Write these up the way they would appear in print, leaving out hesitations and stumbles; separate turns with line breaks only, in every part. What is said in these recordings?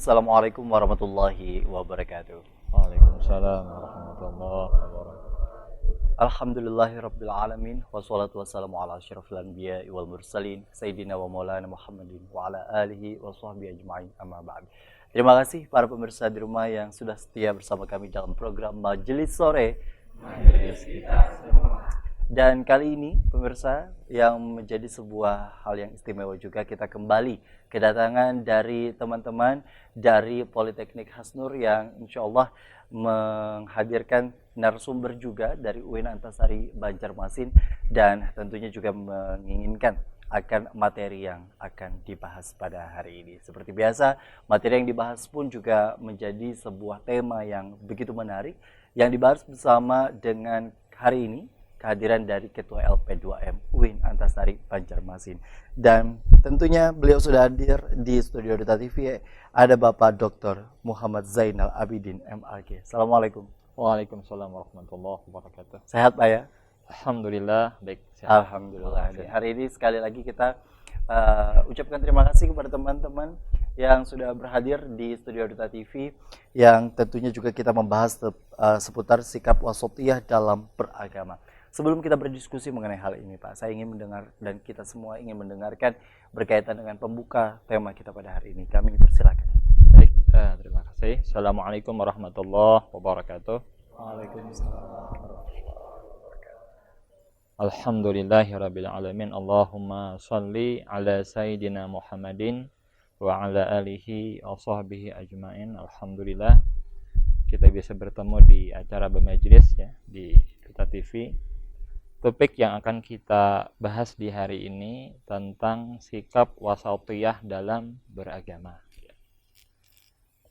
Assalamualaikum warahmatullahi wabarakatuh.
Waalaikumsalam warahmatullahi wabarakatuh.
Alhamdulillahirabbil alamin wassalatu wassalamu ala asyrofil anbiya'i wal mursalin sayyidina wa maulana Muhammadin wa ala alihi wa sahbihi ajma'in amma ba'd. Terima kasih para pemirsa di rumah yang sudah setia bersama kami dalam program Majelis Sore. Dan kali ini pemirsa yang menjadi sebuah hal yang istimewa juga, kita kembali kedatangan dari teman-teman dari Politeknik Hasnur yang insya Allah menghadirkan narasumber juga dari UIN Antasari Banjarmasin dan tentunya juga menginginkan akan materi yang akan dibahas pada hari ini. Seperti biasa, materi yang dibahas pun juga menjadi sebuah tema yang begitu menarik yang dibahas bersama dengan hari ini kehadiran dari Ketua LP2M UIN Antasari Banjarmasin. Dan tentunya beliau sudah hadir di studio Duta TV. Ada Bapak Dr. Muhammad Zainal Abidin MAG. Assalamualaikum.
Waalaikumsalam warahmatullahi wabarakatuh.
Sehat Pak ya?
Alhamdulillah, baik.
Sehat. Alhamdulillah. Dan hari ini sekali lagi kita ucapkan terima kasih kepada teman-teman yang sudah berhadir di studio Duta TV, yang tentunya juga kita membahas seputar sikap wasatiyah dalam beragama. Sebelum kita berdiskusi mengenai hal ini Pak, saya ingin mendengar dan kita semua ingin mendengarkan berkaitan dengan pembuka tema kita pada hari ini. Kami persilakan.
Baik, terima kasih. Assalamualaikum warahmatullahi wabarakatuh.
Waalaikumsalam.
Alhamdulillahirabbil alamin. Allahumma shalli ala sayyidina Muhammadin wa ala alihi wa sahbihi ajmain. Alhamdulillah kita bisa bertemu di acara bermajlis ya di Duta TV. Topik yang akan kita bahas di hari ini tentang sikap wasatiyah dalam beragama.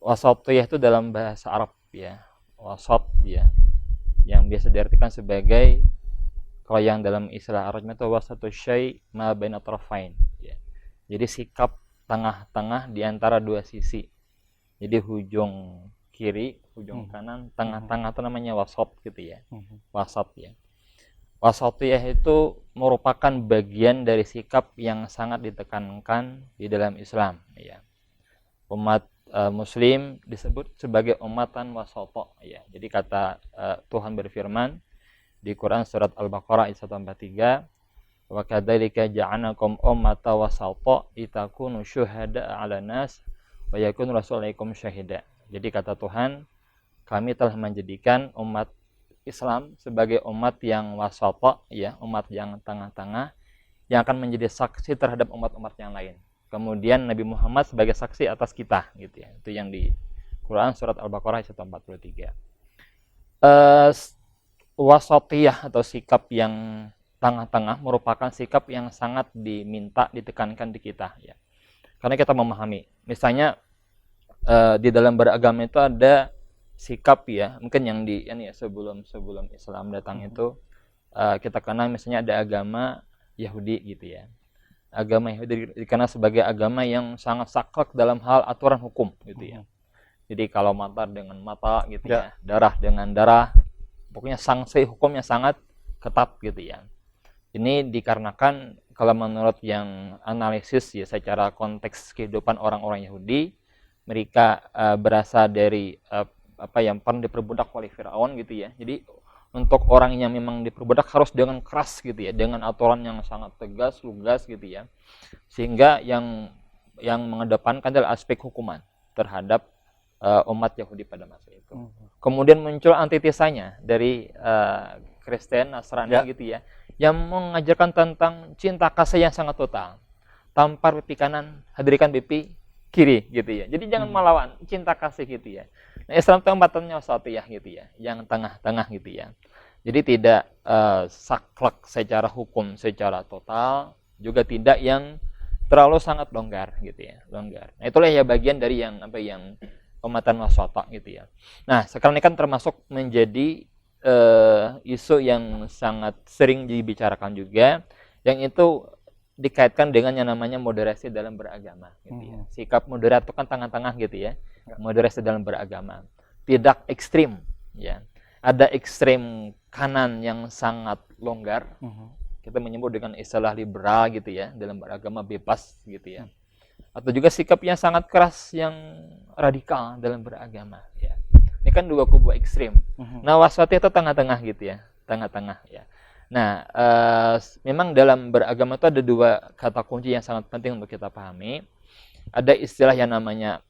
Wasatiyah itu dalam bahasa Arab ya, wasat ya, yang biasa diartikan sebagai, kalau yang dalam istilah Arab itu wasatu syai' ma baina tarafain ya. Jadi sikap tengah-tengah di antara dua sisi. Jadi ujung kiri, ujung kanan, tengah-tengah itu namanya wasat gitu ya. Wasat ya. Wasatiyah itu merupakan bagian dari sikap yang sangat ditekankan di dalam Islam ya. Umat muslim disebut sebagai umatan wasata ya. Jadi kata Tuhan berfirman di Quran surat Al-Baqarah ayat 143, wa kadzalika ja'alnakum ummatan wasata litakunu syuhada'a 'alan nas wa yakun rasulaikum syahida. Jadi kata Tuhan, kami telah menjadikan umat Islam sebagai umat yang wasata ya, umat yang tengah-tengah yang akan menjadi saksi terhadap umat-umat yang lain. Kemudian Nabi Muhammad sebagai saksi atas kita gitu ya. Itu yang di Quran surat Al-Baqarah ayat 143. Wasatiyah atau sikap yang tengah-tengah merupakan sikap yang sangat diminta, ditekankan di kita ya. Karena kita memahami, misalnya di dalam beragama itu ada sikap ya, mungkin yang di ini ya, sebelum Islam datang itu kita kenal misalnya ada agama Yahudi gitu ya. Agama Yahudi dikenal sebagai agama yang sangat saklek dalam hal aturan hukum gitu ya. Jadi kalau mata dengan mata gitu ya, darah dengan darah, pokoknya sanksi hukumnya sangat ketat gitu ya. Ini dikarenakan kalau menurut yang analisis ya secara konteks kehidupan orang-orang Yahudi, mereka berasal dari yang pernah diperbudak oleh Firaun gitu ya. Jadi untuk orang yang memang diperbudak harus dengan keras gitu ya, dengan aturan yang sangat tegas, lugas gitu ya. Sehingga yang mengedepankan adalah aspek hukuman terhadap umat Yahudi pada masa itu. Kemudian muncul antitesanya dari Kristen, Nasrani gitu ya, yang mengajarkan tentang cinta kasih yang sangat total. Tampar pipi kanan, hadirkan pipi kiri gitu ya. Jadi jangan melawan, cinta kasih gitu ya. Nah, Islam itu umatannya wasatiyah gitu ya, yang tengah-tengah gitu ya. Jadi tidak saklek secara hukum secara total, juga tidak yang terlalu sangat longgar gitu ya, longgar. Nah, itulah ya bagian dari yang umatan wasata gitu ya. Nah, sekarang ini kan termasuk menjadi isu yang sangat sering dibicarakan juga, yang itu dikaitkan dengan yang namanya moderasi dalam beragama gitu ya. Sikap moderat itu kan tengah-tengah gitu ya. Moderasi dalam beragama. Tidak ekstrim ya. Ada ekstrem kanan yang sangat longgar. Kita menyebut dengan istilah liberal gitu ya, dalam beragama bebas gitu ya. atau juga sikap yang sangat keras yang radikal dalam beragama ya. Ini kan dua kubu ekstrim. Nah, wasatiyah itu tengah-tengah gitu ya, tengah-tengah ya. Nah, memang dalam beragama itu ada dua kata kunci yang sangat penting untuk kita pahami. Ada istilah yang namanya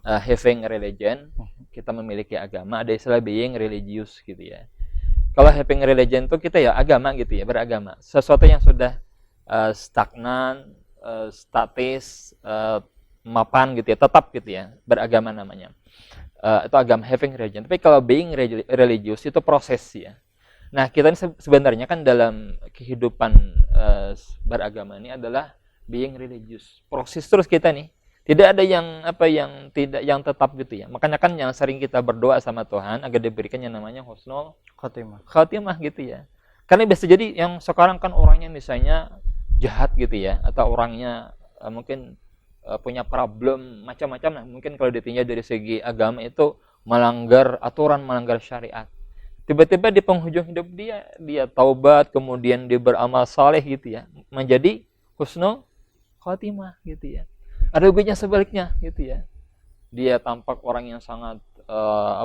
having religion, kita memiliki agama. Ada istilah being religious gitu ya. Kalau having religion itu kita ya agama gitu ya, beragama. Sesuatu yang sudah stagnan, statis, mapan gitu ya, tetap gitu ya, beragama namanya. Itu agama, having religion. Tapi kalau being religious itu proses ya. Nah, kita ini sebenarnya kan dalam kehidupan beragama ini adalah being religious. Proses terus kita nih. Tidak ada yang yang tetap gitu ya. Makanya kan yang sering kita berdoa sama Tuhan agar diberikan yang namanya husnul khatimah gitu ya. Karena bisa jadi yang sekarang kan orangnya misalnya jahat gitu ya, atau orangnya mungkin punya problem macam-macam. Nah, mungkin kalau ditinjau dari segi agama itu melanggar aturan, melanggar syariat. Tiba-tiba di penghujung hidup dia taubat, kemudian dia beramal saleh gitu ya, menjadi husnul khatimah gitu ya. Ada juga sebaliknya gitu ya. Dia tampak orang yang sangat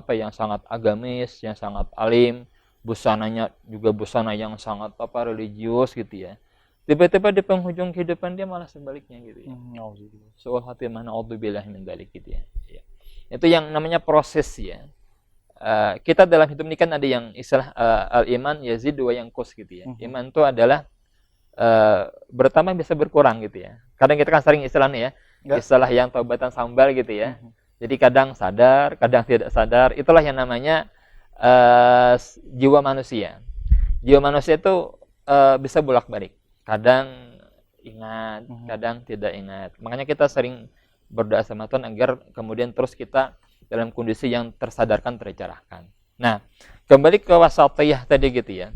yang sangat agamis, yang sangat alim, busananya juga busana yang sangat religius gitu ya. Tiba-tiba di penghujung kehidupan dia malah sebaliknya gitu ya. Su'ul khatimah, naudzubillah min dzalik gitu ya. Itu yang namanya proses ya. Kita dalam hidup ini kan ada yang istilah al-iman yazid wa yanqus gitu ya. Iman itu adalah bertambah bisa berkurang gitu ya. Kadang kita kan sering istilahnya ya, istilah yang taubatan sambal gitu ya. Jadi kadang sadar, kadang tidak sadar. Itulah yang namanya jiwa manusia. Jiwa manusia itu bisa bolak-balik. Kadang ingat, kadang tidak ingat. Makanya kita sering berdoa sama Tuhan agar kemudian terus kita dalam kondisi yang tersadarkan, tercerahkan. Nah, kembali ke wasatiyah tadi gitu ya.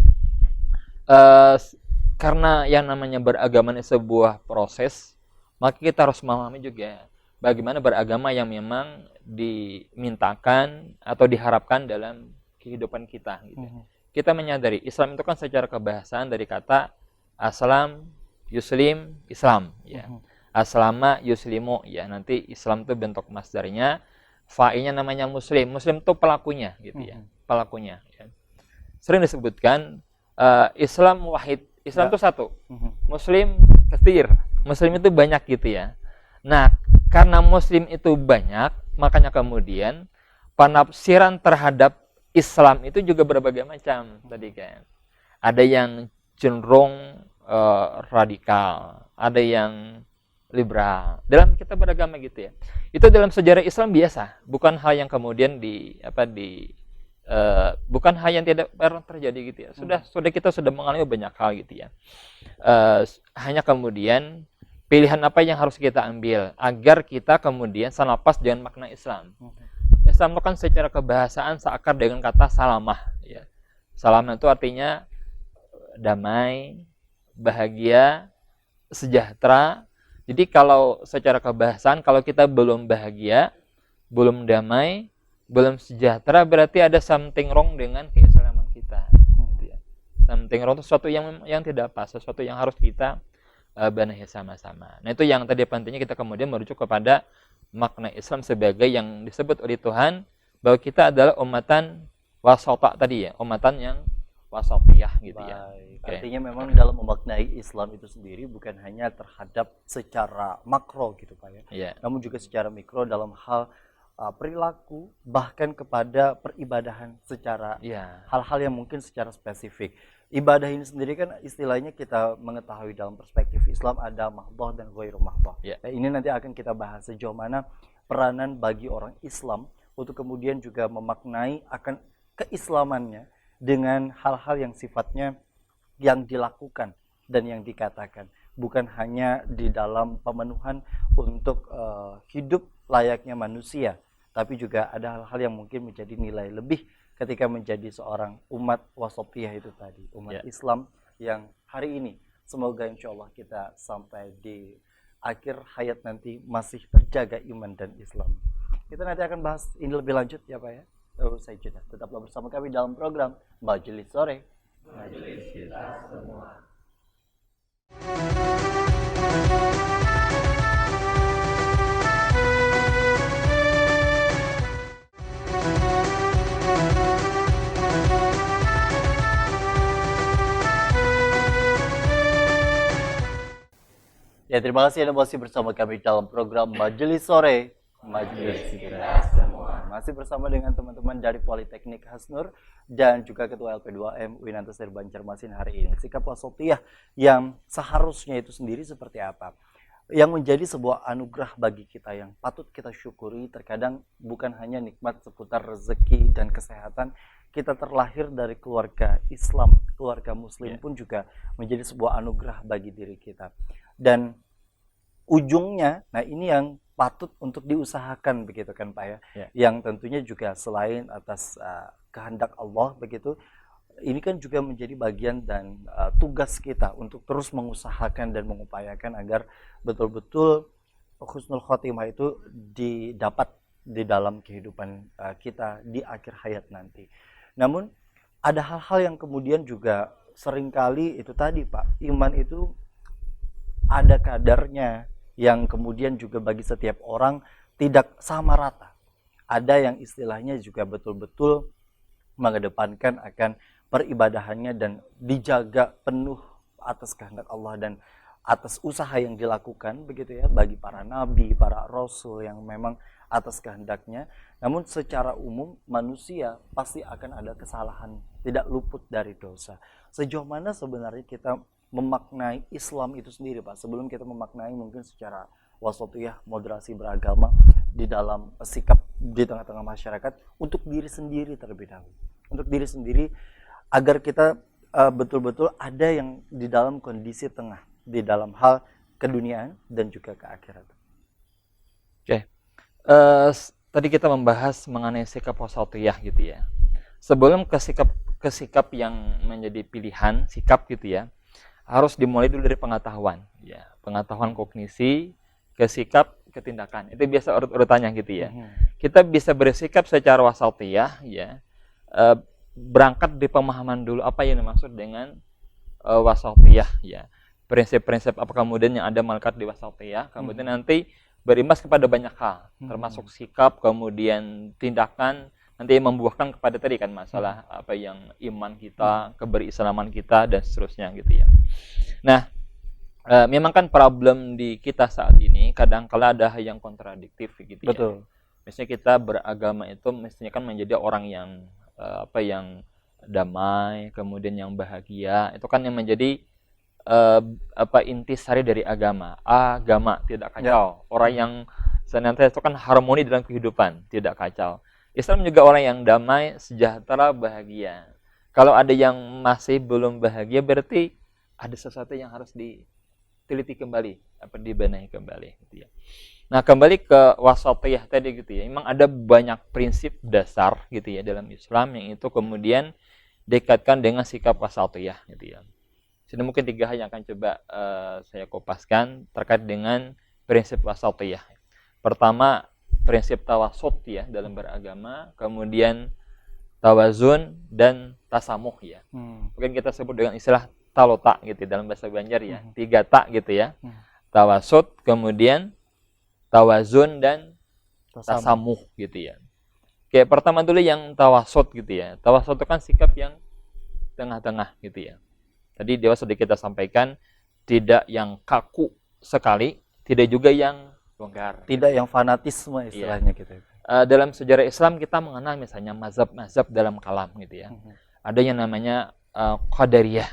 Karena yang namanya beragama ini sebuah proses, maka kita harus memahami juga bagaimana beragama yang memang dimintakan atau diharapkan dalam kehidupan kita gitu. Kita menyadari Islam itu kan secara kebahasaan dari kata aslam, yuslim, Islam ya. Aslama, yuslimu ya. Nanti Islam itu bentuk masdarnya, fa'ilnya namanya muslim. Muslim itu pelakunya gitu ya. Pelakunya ya. Sering disebutkan Islam wahid. Islam itu satu. Muslim katsir. Muslim itu banyak gitu ya. Nah, karena muslim itu banyak, makanya kemudian penafsiran terhadap Islam itu juga berbagai macam tadi kan. Ada yang cenderung radikal, ada yang liberal. Dalam kita beragama gitu ya. Itu dalam sejarah Islam biasa, bukan hal yang kemudian bukan hal yang tidak pernah terjadi gitu ya. Sudah kita sudah mengalami banyak hal gitu ya. Hanya kemudian pilihan apa yang harus kita ambil agar kita kemudian selapas dengan makna Islam. Islam itu kan secara kebahasaan seakar dengan kata salamah ya. Salamah itu artinya damai, bahagia, sejahtera. Jadi kalau secara kebahasaan kalau kita belum bahagia, belum damai, belum sejahtera, berarti ada something wrong dengan keislaman kita gitu ya. Something wrong itu sesuatu yang tidak pas, sesuatu yang harus kita benahi sama-sama. Nah, itu yang tadi pentingnya kita kemudian merujuk kepada makna Islam sebagai yang disebut oleh Tuhan bahwa kita adalah umatan wasata tadi ya, umatan yang wasatiyah gitu ya.
Okay. Artinya memang dalam memaknai Islam itu sendiri bukan hanya terhadap secara makro gitu Pak ya.
Yeah.
Namun juga secara mikro dalam hal perilaku, bahkan kepada peribadahan secara hal-hal yang mungkin secara spesifik. Ibadah ini sendiri kan istilahnya kita mengetahui dalam perspektif Islam ada mahdhah dan ghairu mahdhah. Ini nanti akan kita bahas sejauh mana peranan bagi orang Islam untuk kemudian juga memaknai akan keislamannya dengan hal-hal yang sifatnya yang dilakukan dan yang dikatakan. Bukan hanya di dalam pemenuhan untuk hidup layaknya manusia, tapi juga ada hal-hal yang mungkin menjadi nilai lebih ketika menjadi seorang umat wasatiyah itu tadi, umat Islam yang hari ini semoga insya Allah kita sampai di akhir hayat nanti masih terjaga iman dan Islam. Kita nanti akan bahas ini lebih lanjut ya Pak ya. Terus saya jeda. Tetaplah bersama kami dalam program Majelis Sore. Majelis kita semua. Ya, terima kasih Anda masih bersama kami dalam program Majelis Sore. Majelis kita semua. Masih bersama dengan teman-teman dari Politeknik Hasnur dan juga Ketua LP2M Winanto Sri Banjarmasin hari ini. Sikap wasatiyah yang seharusnya itu sendiri seperti apa? Yang menjadi sebuah anugerah bagi kita yang patut kita syukuri. Terkadang bukan hanya nikmat seputar rezeki dan kesehatan, kita terlahir dari keluarga Islam, keluarga Muslim pun juga menjadi sebuah anugerah bagi diri kita. Dan ujungnya, nah ini yang patut untuk diusahakan begitu kan Pak ya, yang tentunya juga selain atas kehendak Allah begitu, ini kan juga menjadi bagian dan tugas kita untuk terus mengusahakan dan mengupayakan agar betul-betul husnul khotimah itu didapat di dalam kehidupan kita di akhir hayat nanti. Namun ada hal-hal yang kemudian juga seringkali itu tadi Pak, iman itu ada kadarnya yang kemudian juga bagi setiap orang tidak sama rata. Ada yang istilahnya juga betul-betul mengedepankan akan peribadahannya dan dijaga penuh atas kehendak Allah dan atas usaha yang dilakukan begitu ya bagi para nabi, para rasul yang memang atas kehendaknya. Namun secara umum manusia pasti akan ada kesalahan, tidak luput dari dosa. Sejauh mana sebenarnya kita memaknai Islam itu sendiri Pak, sebelum kita memaknai mungkin secara wasatiyah, moderasi beragama di dalam sikap di tengah-tengah masyarakat untuk diri sendiri terlebih dahulu, untuk diri sendiri agar kita betul-betul ada yang di dalam kondisi tengah di dalam hal keduniaan dan juga keakhirat.
Oke. Tadi kita membahas mengenai sikap wasatiyah gitu ya. Sebelum ke sikap yang menjadi pilihan sikap gitu ya, harus dimulai dulu dari pengetahuan ya, pengetahuan kognisi, ke sikap, ke tindakan. Itu biasa urut-urutannya gitu ya. Kita bisa bersikap secara wasatiyah ya, berangkat di pemahaman dulu apa yang dimaksud dengan wasatiyah ya, prinsip-prinsip apa kemudian yang ada melekat di wasatiyah, kemudian nanti berimbas kepada banyak hal, termasuk sikap, kemudian tindakan, nanti membuahkan kepada tadi kan masalah apa yang iman kita, keberislaman kita dan seterusnya gitu ya. Nah, memang kan problem di kita saat ini kadang-kala ada hal yang kontradiktif gitu ya.
Betul.
Misalnya kita beragama itu mestinya kan menjadi orang yang yang damai, kemudian yang bahagia. Itu kan yang menjadi intisari dari agama. Agama tidak kacau. Orang yang senantiasa itu kan harmoni dalam kehidupan, tidak kacau. Islam juga orang yang damai, sejahtera, bahagia. Kalau ada yang masih belum bahagia berarti ada sesuatu yang harus diteliti kembali, dibenahi kembali gitu ya. Nah, kembali ke wasatiyah tadi gitu ya. Memang ada banyak prinsip dasar gitu ya dalam Islam yang itu kemudian dikaitkan dengan sikap wasatiyah gitu ya. Sini mungkin 3 hal yang akan coba saya kopaskan terkait dengan prinsip wasatiyah. Pertama, prinsip tawasut ya dalam beragama, kemudian tawazun dan tasamuh ya. Mungkin kita sebut dengan istilah talota gitu dalam bahasa Banjar ya. 3 tak gitu ya. Tawasut, kemudian tawazun dan tasamuh gitu ya. Oke, pertama dulu yang tawasut gitu ya. Tawasut itu kan sikap yang tengah-tengah gitu ya. Tadi Dewa sudah kita sampaikan, tidak yang kaku sekali, tidak juga yang longgar.
Tidak yang fanatisme istilahnya gitu.
Dalam sejarah Islam kita mengenal misalnya mazhab-mazhab dalam kalam gitu ya. Ada yang namanya Qadariyah.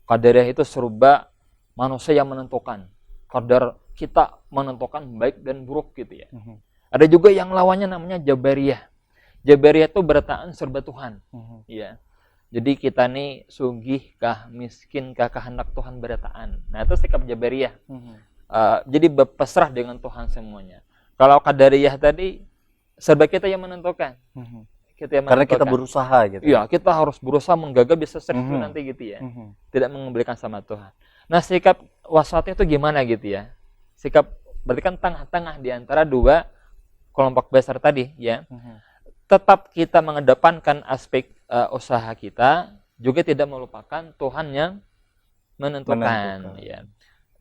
Qadariyah itu serupa manusia yang menentukan. Qadar kita menentukan baik dan buruk gitu ya. Ada juga yang lawannya namanya Jabariyah. Jabariyah itu bertahan serba Tuhan. Ya. Jadi kita nih sugih kah, miskin kah, kehendak Tuhan bertahan. Nah itu sikap Jabariyah. Jadi berpasrah dengan Tuhan semuanya. Kalau Qadariyah tadi serba kita yang menentukan.
Karena kita berusaha gitu.
Iya, kita harus berusaha menggagal bisa serius nanti gitu ya. Tidak mengembalikan sama Tuhan. Nah, sikap wasatiyah itu gimana gitu ya? Sikap berarti kan tengah-tengah di antara 2 kelompok besar tadi ya. Tetap kita mengedepankan aspek usaha kita, juga tidak melupakan Tuhan yang menentukan. Ya.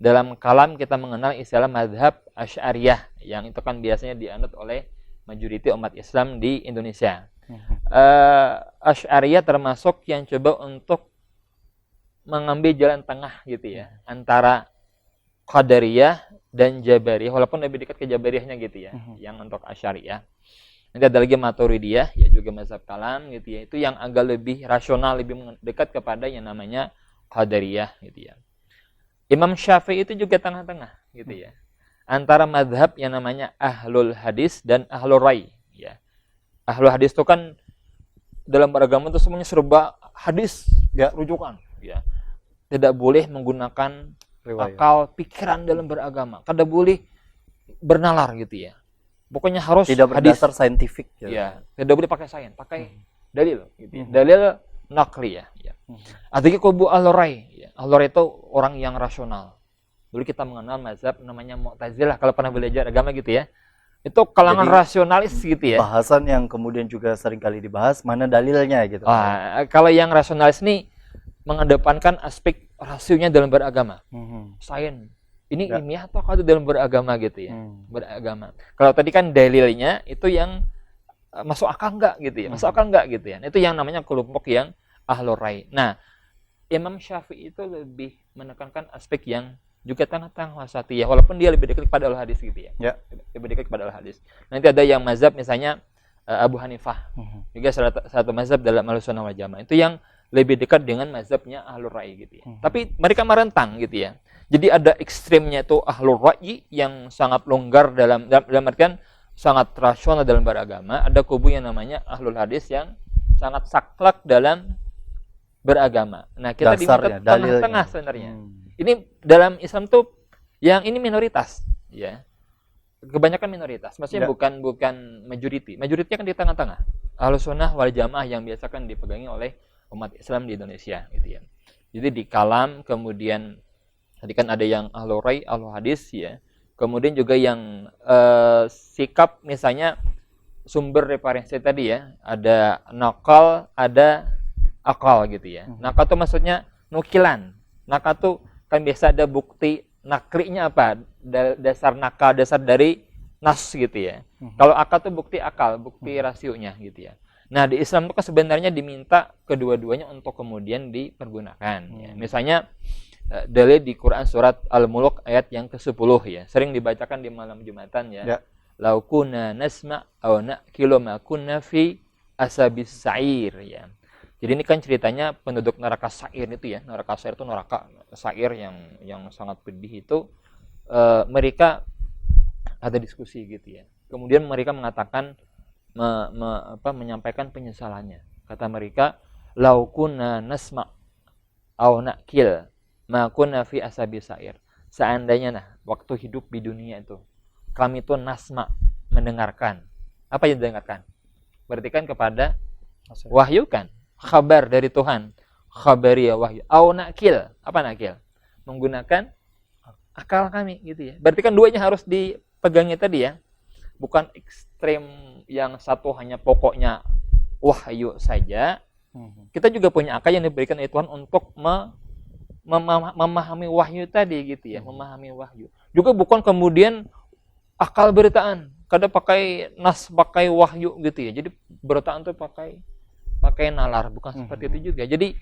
Dalam kalam kita mengenal istilah mazhab Asy'ariyah yang itu kan biasanya dianut oleh majoriti umat Islam di Indonesia. Asy'ariyah termasuk yang coba untuk mengambil jalan tengah gitu ya antara Qadariyah dan Jabariyah, walaupun lebih dekat ke Jabariyahnya gitu ya, yang untuk Asy'ariyah. Nanti ada lagi Maturidiyah, ya juga mazhab kalam gitu ya. Itu yang agak lebih rasional, lebih dekat kepada yang namanya Qadariyah gitu ya. Imam Syafi'i itu juga tengah-tengah gitu ya. Antara mazhab yang namanya Ahlul Hadis dan Ahlul Rai ya. Ahlul Hadis itu kan dalam beragama itu semuanya serba hadis, ya, rujukan ya. Tidak boleh menggunakan akal, pikiran dalam beragama. Kada boleh bernalar gitu ya. Pokoknya harus
tidak berdasar saintifik gitu.
Ya, tidak boleh pakai sains, pakai dalil gitu ya. Dalil naqliyah ya. Adanya kubu Al-Rai ya. Al-Rai itu orang yang rasional. Dulu kita mengenal mazhab namanya Mu'tazilah kalau pernah belajar agama gitu ya. Itu kalangan
Jadi,
rasionalis gitu ya.
Bahasan yang kemudian juga sering kali dibahas, mana dalilnya gitu.
Kalau yang rasionalis ini mengedepankan aspek rasionya dalam beragama. Sains. Ini ilmiah atau kalau dalam beragama gitu ya. Beragama. Kalau tadi kan dalilnya itu yang masuk akal enggak gitu ya. Masuk akal enggak gitu ya. Itu yang namanya kelompok yang Ahlul Rai. Nah, Imam Syafi'i itu lebih menekankan aspek yang juga tengah-tengah wasatiyah, walaupun dia lebih dekat kepada al-hadis gitu ya. Lebih dekat kepada al-hadis. Nanti ada yang mazhab misalnya Abu Hanifah. Juga satu mazhab dalam Ahlussunnah wal Jamaah. Itu yang lebih dekat dengan mazhabnya Ahlul Rai gitu ya. Tapi mereka merentang gitu ya. Jadi ada ekstrimnya itu Ahlul Rai yang sangat longgar dalam artian sangat rasional dalam beragama. Ada kubu yang namanya Ahlul Hadis yang sangat saklek dalam beragama. Nah, kita diminta tengah-tengah sebenarnya. Ini dalam Islam tuh yang ini minoritas, ya. Kebanyakan minoritas. Maksudnya bukan majority. Majority kan di tengah-tengah. Ahlussunnah wal Jamaah yang biasa kan dipegangi oleh umat Islam di Indonesia gitu ya. Jadi di kalam, kemudian tadi kan ada yang Ahlul Rai, Ahlul Hadis ya. Kemudian juga yang sikap misalnya sumber referensi tadi ya, ada nakal, ada akal gitu ya. Nakal itu maksudnya nukilan. Nakal itu kan biasa ada bukti naklinya apa? Dasar nakal, dasar dari nas gitu ya. Kalau akal itu bukti akal, bukti rasionya gitu ya. Nah, di Islam itu kan sebenarnya diminta kedua-duanya untuk kemudian dipergunakan ya. Misalnya dalil di Quran surat Al-Mulk ayat yang ke-10 ya. Sering dibacakan di malam Jumatan ya. Lau kunna nasma' aw na'kilu ma kunna fi ashabis sa'ir ya. Jadi ini kan ceritanya penduduk neraka Sa'ir itu ya. Neraka Sa'ir itu neraka Sa'ir yang sangat pedih itu. Mereka ada diskusi gitu ya. Kemudian mereka mengatakan menyampaikan penyesalannya. Kata mereka, lau kunna nasma' aw na'kil ma kunna fi ashabis sa'ir. Seandainya waktu hidup di dunia itu kami itu nasma, mendengarkan. Apa yang didengarkan? Berarti kan kepada wahyu kan? Kabar dari Tuhan. Khabariyah wahyu. Aw na'kil. Apa na'kil? Menggunakan akal kami gitu ya. Berarti kan duanya harus dipegangnya tadi ya. Bukan ekstrem yang satu hanya pokoknya wahyu saja. Kita juga punya akal yang diberikan oleh Tuhan untuk memahami wahyu tadi gitu ya. Memahami wahyu. Juga bukan kemudian akal beritaan. Kadang pakai nas, pakai wahyu gitu ya. Jadi beritaan tuh pakai nalar, bukan seperti itu juga. Jadi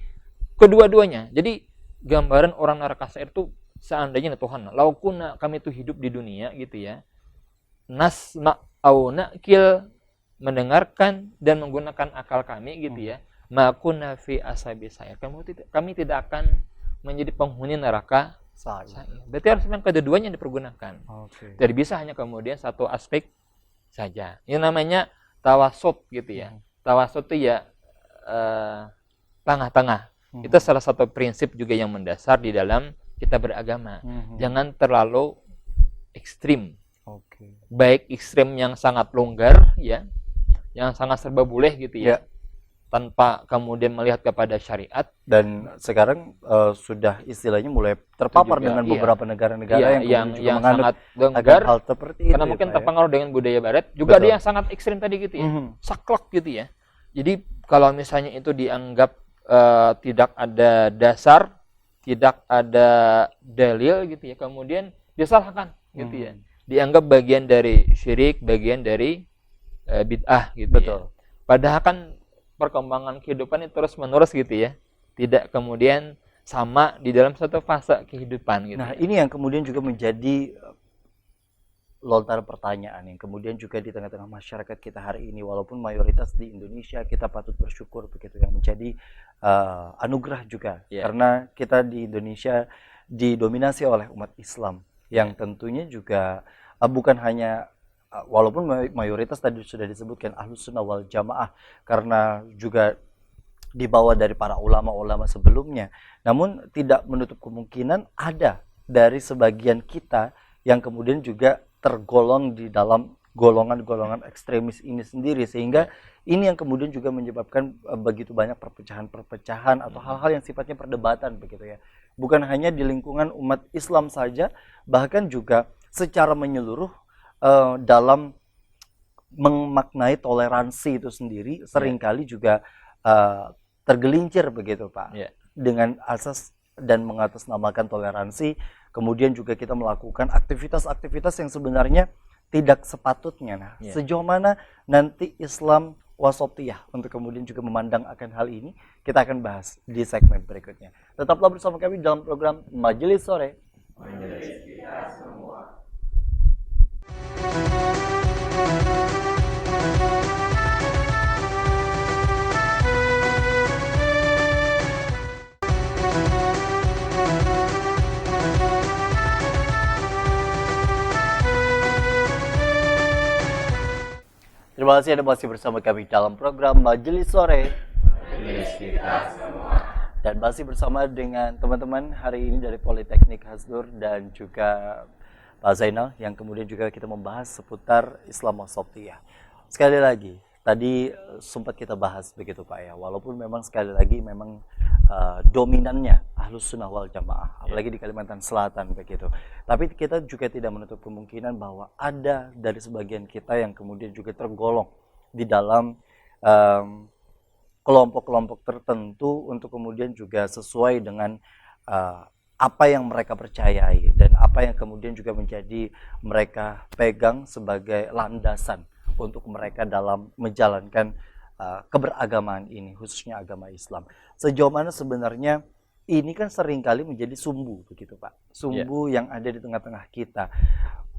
kedua-duanya. Jadi gambaran orang neraka Sa'ir itu seandainya Tuhan, laukuna kami itu hidup di dunia gitu ya. Nasma' au na'kil, mendengarkan dan menggunakan akal kami gitu ya. Ma kunna fi ashabis sa'ir. Kami tidak akan menjadi penghuni neraka Sa'ir. Berarti harus memang kedua-duanya dipergunakan. Jadi bisa hanya kemudian satu aspek saja. Yang namanya tawasut gitu ya. Tawasut itu ya tengah-tengah. Itu salah satu prinsip juga yang mendasar di dalam kita beragama. Jangan terlalu ekstrim. Baik ekstrim yang sangat longgar ya, yang sangat serba boleh gitu ya. Tanpa kemudian melihat kepada syariat. Dan
sekarang sudah istilahnya mulai terpapar juga, dengan beberapa negara-negara yang
sangat longgar
hal seperti
karena
itu,
mungkin terpengaruh dengan budaya barat. Juga ada yang sangat ekstrim tadi gitu ya. Saklek gitu ya. Jadi kalau misalnya itu dianggap tidak ada dasar, tidak ada dalil gitu ya, kemudian disalahkan gitu ya. Dianggap bagian dari syirik, bagian dari bid'ah gitu ya. Padahal kan perkembangan kehidupan itu terus-menerus gitu ya. Tidak kemudian sama di dalam satu fase kehidupan gitu.
Nah, ini yang kemudian juga menjadi lontar pertanyaan yang kemudian juga di tengah-tengah masyarakat kita hari ini, walaupun mayoritas di Indonesia, kita patut bersyukur begitu, yang menjadi anugerah juga, karena kita di Indonesia didominasi oleh umat Islam yang tentunya juga bukan hanya walaupun mayoritas tadi sudah disebutkan Ahlus Sunnah wal Jamaah, karena juga dibawa dari para ulama-ulama sebelumnya, namun tidak menutup kemungkinan ada dari sebagian kita yang kemudian juga tergolong di dalam golongan-golongan ekstremis ini sendiri, sehingga ini yang kemudian juga menyebabkan begitu banyak perpecahan-perpecahan atau hal-hal yang sifatnya perdebatan begitu ya, bukan hanya di lingkungan umat Islam saja, bahkan juga secara menyeluruh dalam memaknai toleransi itu sendiri seringkali juga tergelincir begitu Pak, dengan asas dan mengatasnamakan toleransi, kemudian juga kita melakukan aktivitas-aktivitas yang sebenarnya tidak sepatutnya. Nah, sejauh mana nanti Islam wasatiyah untuk kemudian juga memandang akan hal ini, kita akan bahas di segmen berikutnya. Tetaplah bersama kami dalam program Majelis Sore. Majelis kita semua. Terima kasih Anda masih bersama kami dalam program Majelis Sore. Majelis kita semua. Dan masih bersama dengan teman-teman hari ini dari Politeknik Hasnur dan juga Pak Zainal, yang kemudian juga kita membahas seputar Islam wasatiyah. Sekali lagi, tadi sempat kita bahas begitu Pak ya, walaupun memang sekali lagi memang dominannya Ahlus Sunnah wal Jamaah, apalagi di Kalimantan Selatan begitu. Tapi kita juga tidak menutup kemungkinan bahwa ada dari sebagian kita yang kemudian juga tergolong di dalam kelompok-kelompok tertentu untuk kemudian juga sesuai dengan apa yang mereka percayai dan apa yang kemudian juga menjadi mereka pegang sebagai landasan untuk mereka dalam menjalankan keberagamaan ini, khususnya agama Islam. Sejauh mana sebenarnya ini kan seringkali menjadi sumbu begitu Pak, sumbu yang ada di tengah-tengah kita,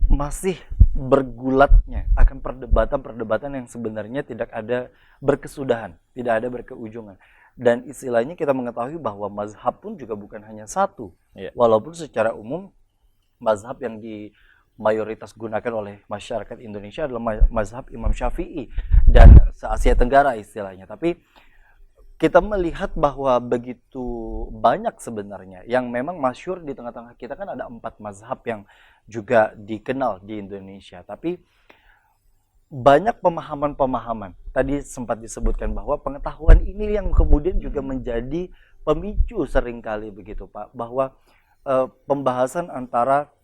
masih bergulatnya akan perdebatan-perdebatan yang sebenarnya tidak ada berkesudahan, tidak ada berkeujungan. Dan istilahnya kita mengetahui bahwa mazhab pun juga bukan hanya satu, walaupun secara umum mazhab yang di mayoritas gunakan oleh masyarakat Indonesia adalah mazhab Imam Syafi'i dan se-Asia Tenggara istilahnya. Tapi kita melihat bahwa begitu banyak sebenarnya yang memang masyhur di tengah-tengah kita, kan ada 4 mazhab yang juga dikenal di Indonesia. Tapi banyak pemahaman-pemahaman. Tadi sempat disebutkan bahwa pengetahuan ini yang kemudian juga menjadi pemicu seringkali begitu Pak, bahwa pembahasan antara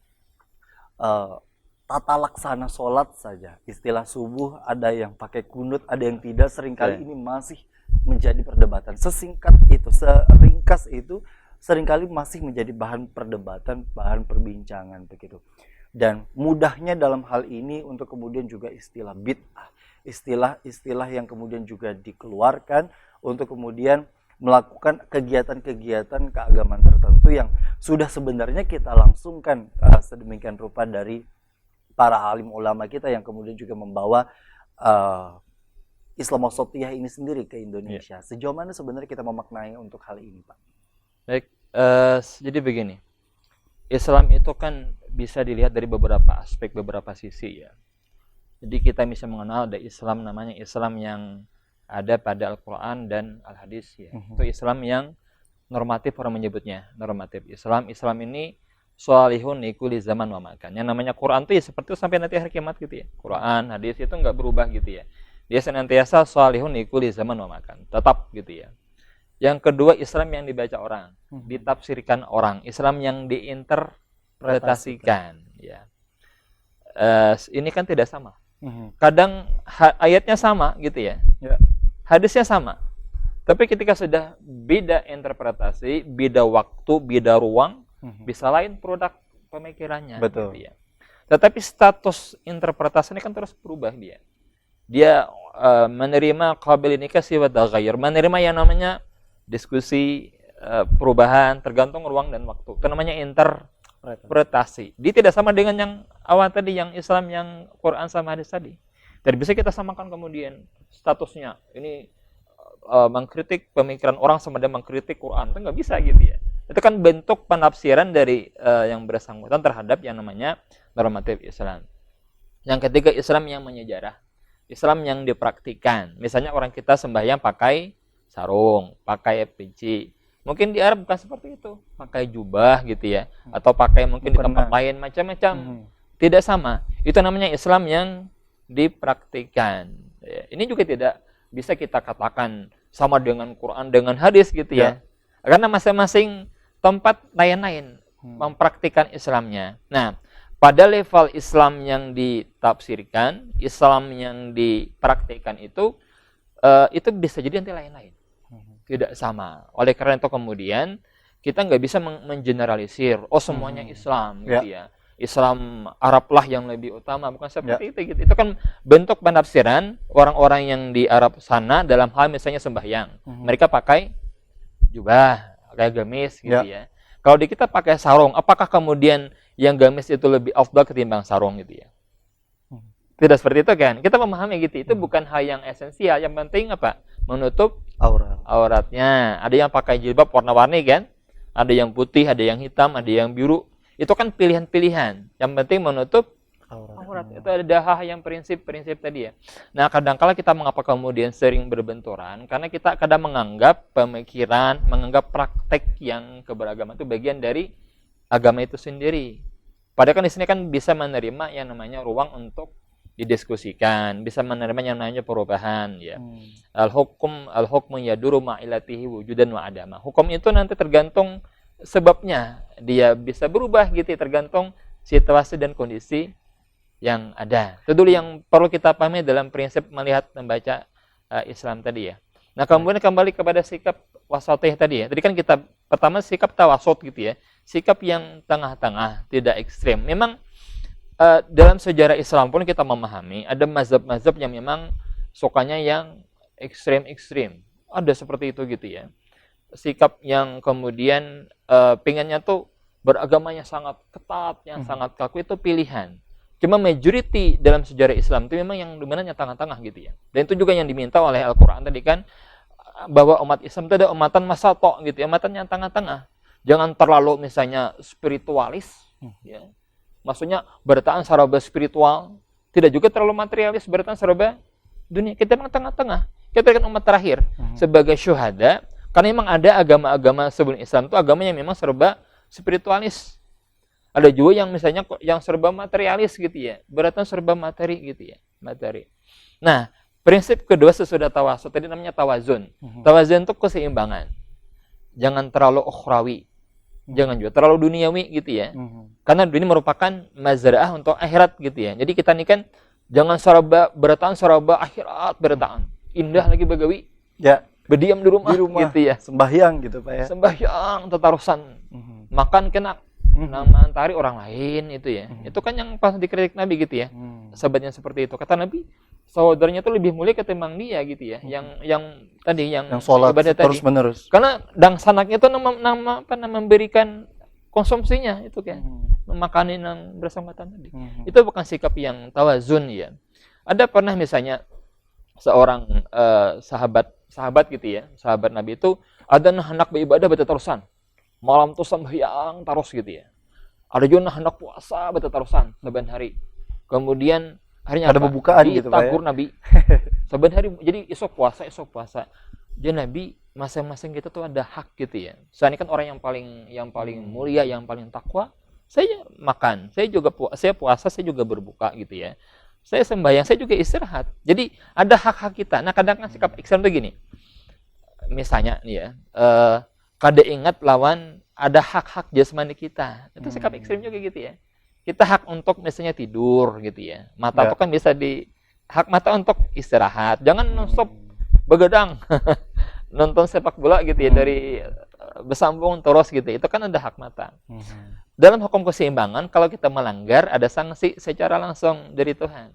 tata laksana sholat saja, istilah subuh ada yang pakai kunut, ada yang tidak, seringkali ini masih menjadi perdebatan. Sesingkat itu, seringkas itu, seringkali masih menjadi bahan perdebatan, bahan perbincangan begitu. Dan mudahnya dalam hal ini untuk kemudian juga istilah bid'ah, istilah-istilah yang kemudian juga dikeluarkan untuk kemudian melakukan kegiatan-kegiatan keagamaan tertentu yang sudah sebenarnya kita langsungkan sedemikian rupa dari para alim ulama kita yang kemudian juga membawa Islam wasatiyah ini sendiri ke Indonesia. Sejauh mana sebenarnya kita memaknai untuk hal ini Pak?
Baik, jadi begini, Islam itu kan bisa dilihat dari beberapa aspek, beberapa sisi ya. Jadi kita bisa mengenal ada Islam namanya Islam yang ada pada Al-Quran dan Al-Hadis ya. Itu Islam yang normatif, orang menyebutnya normatif. Islam ini sholihun likuli zaman wa makan. Yang namanya Quran itu ya seperti itu sampai nanti hari kiamat gitu ya. Quran, hadis itu enggak berubah gitu ya. Dia senantiasa sholihun likuli zaman wa makan. Tetap gitu ya. Yang kedua, Islam yang dibaca orang, ditafsirkan orang, Islam yang diinterpretasikan ya. Ini kan tidak sama. Kadang ayatnya sama gitu ya. Hadisnya sama. Tapi ketika sudah beda interpretasi, beda waktu, beda ruang, bisa lain produk pemikirannya.
Betul.
Gitu ya. Tetapi status interpretasinya kan terus berubah dia. Dia menerima qabil nikah wa taghayyur, menerima yang namanya diskusi, perubahan tergantung ruang dan waktu. Itu namanya interpretasi. Dia tidak sama dengan yang awal tadi, yang Islam, yang Quran sama hadis tadi. Tidak bisa kita samakan kemudian statusnya. Ini mengkritik pemikiran orang sama dengan mengkritik Quran. Itu nggak bisa gitu ya. Itu kan bentuk penafsiran dari yang bersangkutan terhadap yang namanya normatif Islam. Yang ketiga, Islam yang menyejarah. Islam yang dipraktikkan. Misalnya orang kita sembahyang pakai sarung, pakai peci. Mungkin di Arab bukan seperti itu. Pakai jubah gitu ya. Atau pakai mungkin di tempat lain macam-macam. Tidak sama. Itu namanya Islam yang dipraktikkan. Ini juga tidak bisa kita katakan sama dengan Quran, dengan hadis gitu ya. Karena masing-masing tempat lain-lain mempraktikkan Islamnya. Nah, pada level Islam yang ditafsirkan, Islam yang dipraktikkan itu bisa jadi nanti lain-lain. Tidak sama. Oleh karena itu kemudian kita nggak bisa mengeneralisir, oh semuanya Islam gitu ya. Islam Arab lah yang lebih utama, bukan seperti itu gitu. Itu kan bentuk penafsiran orang-orang yang di Arab sana dalam hal misalnya sembahyang. Mereka pakai jubah, pakai gamis gitu ya. Kalau di kita pakai sarung, apakah kemudian yang gamis itu lebih afdal ketimbang sarung gitu ya? Tidak seperti itu kan? Kita memahami gitu. Itu bukan hal yang esensial. Yang penting apa? Menutup auratnya. Ada yang pakai jilbab warna-warni kan? Ada yang putih, ada yang hitam, ada yang biru. Itu kan pilihan-pilihan. Yang penting menutup aurat. Itu ada hal yang prinsip-prinsip tadi ya. Nah, kadang-kala kita mengapa kemudian sering berbenturan? Karena kita kadang menganggap pemikiran, menganggap praktek yang keberagaman itu bagian dari agama itu sendiri. Padahal kan di sini kan bisa menerima yang namanya ruang untuk didiskusikan, bisa menerima yang namanya perubahan ya. Al-hukmu yaduru ma'ilatihi wujudan wa adama. Hukum itu nanti tergantung sebabnya, dia bisa berubah gitu, tergantung situasi dan kondisi yang ada. Itu dulu yang perlu kita pahami dalam prinsip melihat membaca Islam tadi ya. Nah, kemudian kembali kepada sikap wasatiyah tadi ya. Tadi kan kita pertama sikap tawasut gitu ya. Sikap yang tengah-tengah, tidak ekstrem. Memang dalam sejarah Islam pun kita memahami ada mazhab-mazhab yang memang sukanya yang ekstrem-ekstrem. Ada seperti itu gitu ya. Sikap yang kemudian pengennya tuh beragamanya sangat ketat, yang sangat kaku, itu pilihan. Cuma majority dalam sejarah Islam itu memang yang dominannya tengah-tengah gitu ya. Dan itu juga yang diminta oleh Al-Quran tadi kan, bahwa umat Islam itu ada umatan masato gitu ya, umatan yang tengah-tengah. Jangan terlalu misalnya spiritualis ya. Maksudnya bertahan serba spiritual, tidak juga terlalu materialis, bertahan serba dunia. Kita memang tengah-tengah. Kita kan umat terakhir sebagai syuhada, karena memang ada agama-agama sebelum Islam itu agamanya memang serba spiritualis. Ada juga yang misalnya yang serba materialis gitu ya, beratan serba materi gitu ya, materi. Nah, prinsip kedua sesudah tawasud tadi namanya tawazun. Tawazun itu keseimbangan. Jangan terlalu ukhrawi, jangan juga terlalu duniawi gitu ya. Karena ini merupakan mazra'ah untuk akhirat gitu ya. Jadi kita ini kan jangan serba beratan serba akhirat beratan. Indah lagi begawi. Ya, berdiam di rumah gitu ya.
Sembahyang gitu Pak ya.
Sembahyang tatarusan. Makan kena nama antari orang lain itu ya. Itu kan yang pas dikritik Nabi gitu ya. Sahabatnya seperti itu. Kata Nabi, saudaranya itu lebih mulia ketimbang dia gitu ya. Yang tadi yang
sholat terus-menerus.
Karena dangsanaknya itu nama memberikan konsumsinya itu kan. Memakanin yang bersangkutan tadi. Itu bukan sikap yang tawazun ya. Ada pernah misalnya seorang sahabat gitu ya, sahabat Nabi itu ada hendak beribadah berterusan. Malam tuh sembahyang terus gitu ya. Ada juga hendak puasa berterusan saban hari. Kemudian harinya
ada pembukaan gitu Pak.
Ditagur Nabi. Saban hari jadi esok puasa. Jadi Nabi masing-masing kita tuh ada hak gitu ya. Saya ini kan orang yang paling mulia, yang paling takwa. Saya makan, saya puasa, saya juga berbuka gitu ya. Saya sembahyang, saya juga istirahat. Jadi ada hak-hak kita. Nah, kadang-kadang sikap ekstrem itu gini. Misalnya nih ya, kada ingat lawan ada hak-hak jasmani kita. Itu sikap ekstrem juga gitu ya. Kita hak untuk misalnya tidur gitu ya. Mata itu kan bisa hak mata untuk istirahat. Jangan non-stop begadang. Nonton sepak bola gitu ya dari bersambung terus gitu. Itu kan ada hak mata. Dalam hukum keseimbangan, kalau kita melanggar ada sanksi secara langsung dari Tuhan.